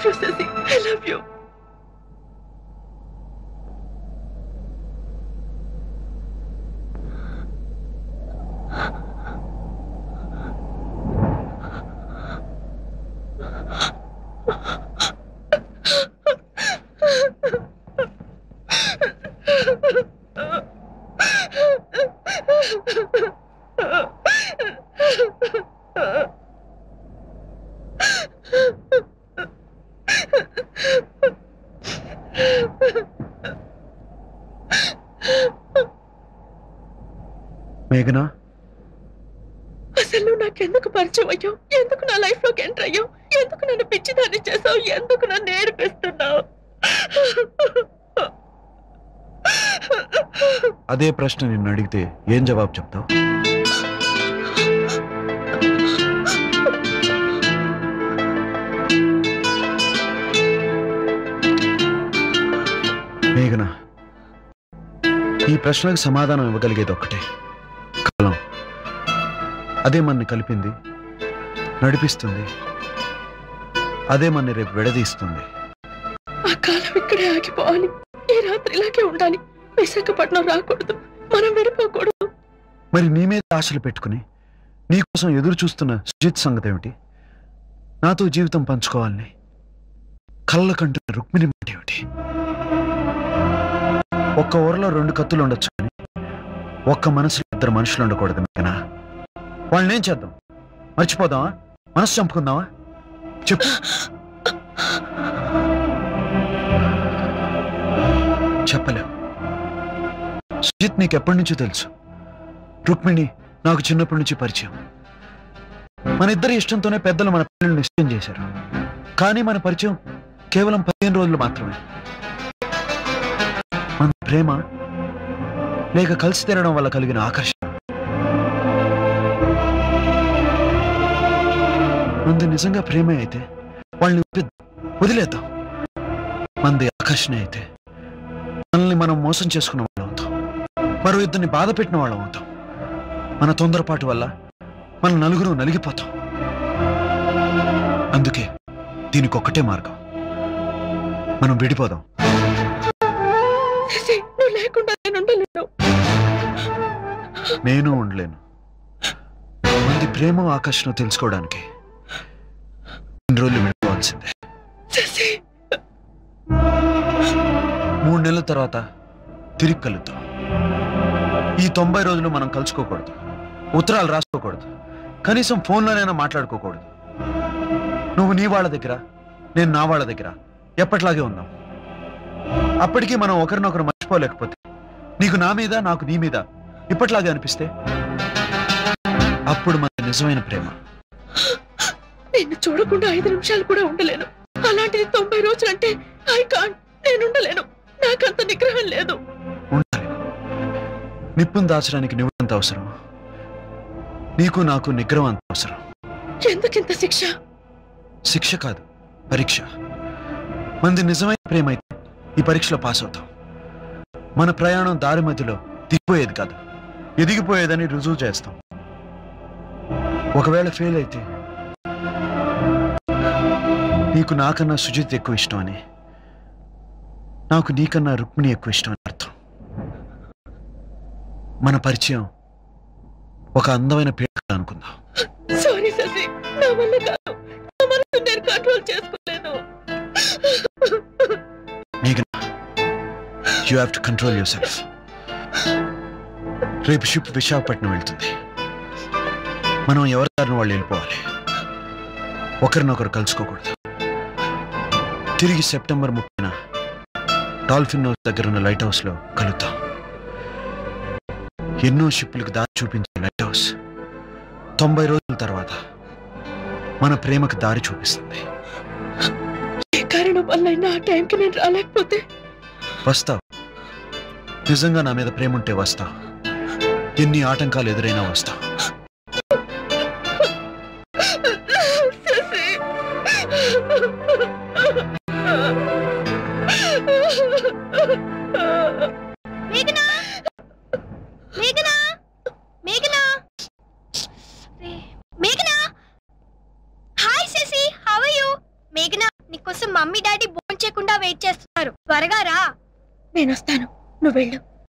you, Sasi. I love you. మేఘనా, అసలు నువ్వు నాకెందుకు పరిచయం అయ్యావు? ఎందుకు నా లైఫ్ లోకి ఎంటర్ అయ్యావు? ఎందుకు నన్ను పిచ్చిదాన్ని చేసావు? ఎందుకు నన్ను నేర్పిస్తున్నావు? అదే ప్రశ్న నిన్ను అడిగితే ఏం జవాబు చెప్తావు? మేఘనా, ఈ ప్రశ్నకు సమాధానం ఇవ్వగలిగేది ఒక్కటే, కాలం. అదే మనని కలిపింది, నడిపిస్తుంది. అదే మనని రేపు విడదీస్తుంది. ఆ కాలం ఇక్కడే ఆగిపోవాలి. ఈ రాత్రి ఇలాగే ఉండాలి. విశాఖపట్నం రాకూడదు, మనం విడిపోకూడదు. మరి నీ మీద ఆశలు పెట్టుకుని నీకోసం ఎదురు చూస్తున్న సుజిత్ సంగతి ఏమిటి? నాతో జీవితం పంచుకోవాలని కళ్ళ కంటున్న రుక్మిణి మాట ఏమిటి? ఒక్క ఊరలో 2 కత్తులు ఉండొచ్చు కానీ ఒక్క మనసులో 2 మనుషులు ఉండకూడదు మేఘనా. వాళ్ళని ఏం చేద్దాం? మర్చిపోదామా? మనసు చంపుకుందామా? చెప్పు. చెప్పలేవు. సుజిత్ నీకు ఎప్పటి నుంచో తెలుసు. రుక్మిణి నాకు చిన్నప్పటి నుంచి పరిచయం. మన ఇద్దరి ఇష్టంతోనే పెద్దలు మన పిల్లల్ని నిశ్చయం చేశారు. కానీ మన పరిచయం కేవలం 15 రోజులు మాత్రమే. మన ప్రేమ లేక కలిసి తిరగడం వల్ల కలిగిన ఆకర్షణ. మనది నిజంగా ప్రేమే అయితే వాళ్ళని వదిలేద్దాం. మనది ఆకర్షణ అయితే మనల్ని మనం మోసం చేసుకున్న వాళ్ళం అవుతాం. మరో ఇద్దరిని బాధ పెట్టిన వాళ్ళం అవుతాం. మన తొందరపాటు వల్ల మన నలుగురు నలిగిపోతాం. అందుకే దీనికి ఒక్కటే మార్గం, మనం విడిపోదాం. నేను ఉండలేను. మంది ప్రేమ ఆకర్షణ తెలుసుకోవడానికి 2 రోజులు విడిపోవాల్సిందే. 3 నెలల తర్వాత తిరిగి కలుద్దాం. ఈ 90 రోజులు మనం కలుసుకోకూడదు, ఉత్తరాలు రాసుకోకూడదు, కనీసం ఫోన్లోనైనా మాట్లాడుకోకూడదు. నువ్వు నీ వాళ్ళ దగ్గర, నేను నా వాళ్ళ దగ్గర ఎప్పట్లాగే ఉన్నాం. అప్పటికీ మనం ఒకరినొకరు మర్చిపోలేకపోతే, నీకు నా మీద నాకు నీ మీద ఇప్పట్లాగే అనిపిస్తే, అప్పుడు మన నిజమైన ప్రేమ. నిన్ను చూడకుండా 5 నిమిషాలు కూడా ఉండలేను. అలాంటిది 90 రోజులంటే ఐ కాంట్. నేను ఉండలేను. నాకంత నిగ్రహం లేదు. ఉండాలి. నిప్పును దాచడానికి నువ్వంత అవసరం, నీకు నాకు నిగ్రహం అంత అవసరం. ఎందుకింత శిక్ష? శిక్ష కాదు, పరీక్ష. మనది నిజమైన ప్రేమ అయితే ఈ పరీక్షలో పాస్ అవుతాం. మన ప్రయాణం దారి మధ్యలో దిగిపోయేది కాదు, ఎదిగిపోయేదని రుజువు చేస్తాం. ఒకవేళ ఫెయిల్ అయితే నీకు నాకన్నా సుజిత్ ఎక్కువ ఇష్టం అని, నాకు నీకన్నా రుక్మిణి ఎక్కువ ఇష్టం అని అర్థం. మన పరిచయం ఒక అందమైన పీడ అనుకుందాం. సారీ శశి, నా వల్ల కాదు. నా మనసు నేను కంట్రోల్ చేసుకోలేను. మేఘనా, you have to control your self. రేపు షిప్ విశాఖపట్నం వెళ్తుంది. మనం ఎవరి దారిని వాళ్ళు వెళ్ళిపోవాలి. ఒకరినొకరు కలుసుకోకూడదు. తిరిగి సెప్టెంబర్ 30న డాల్ఫిన్ హౌస్ దగ్గర ఉన్న లైట్ హౌస్ లో కలుద్దాం. ఎన్నో షిప్పులకు దారి చూపించే లైట్ హౌస్ 90 రోజుల తర్వాత మన ప్రేమకు దారి చూపిస్తుంది. ఏ కారణం వల్ల ఆ టైంకి నేను రాలేకపోతే? వస్తావు. నిజంగా నా మీద ప్రేమ ఉంటే వస్తావు. ఎన్ని ఆటంకాలు ఎదురైనా వస్తావు. కోసం మమ్మీ డాడీ భోంచేయకుండా వెయిట్ చేస్తున్నారు. త్వరగా రా. నేను వస్తాను, నువ్వు వెళ్ళు.